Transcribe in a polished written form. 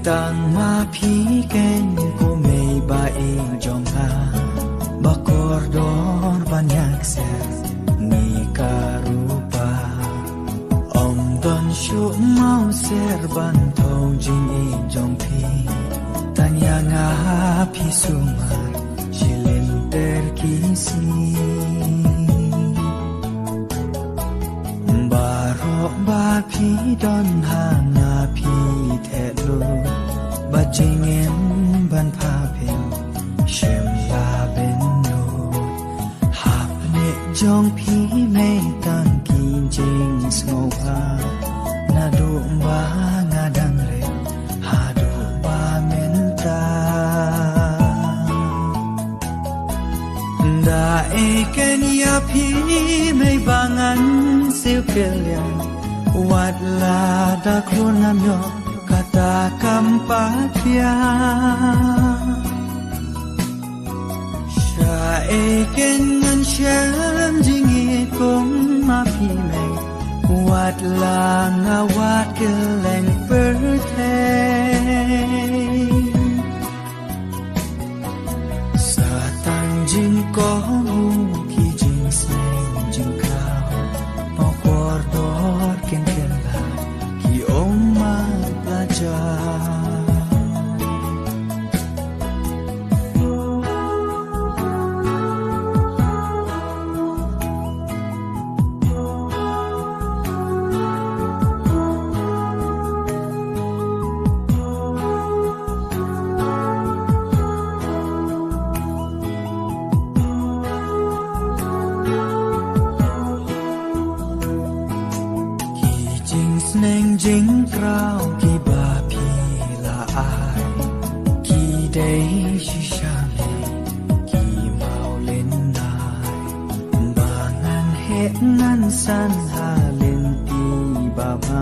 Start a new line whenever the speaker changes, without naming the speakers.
tang ma phi ken ko mei ba e jong ha ba kor dor banyak se ni karupa om don shu mau ser ban thau jing e jong phi tanya nga phi suma jilin ter kisi ba phi don ha na phi the lu ba jing em ban pha phen shem ba ben no hap ne jong phi me tan kin jing smo pa na do ba nga dang re ha do ba men ta da e ken ya phi me bangan siêu kelian wat la da khunam yo kata kampatia sha e ken ngan sham jing e kong ma phi me wat la nga wat keleng birthday sa tang jing ko ki jing sneng jing kao mo por dor ken ken la ki om ma plaja neng jing krao ki ba phi la ai ki dei shi shame ki mau len nai ba ngan he nan san ha len ti ba ba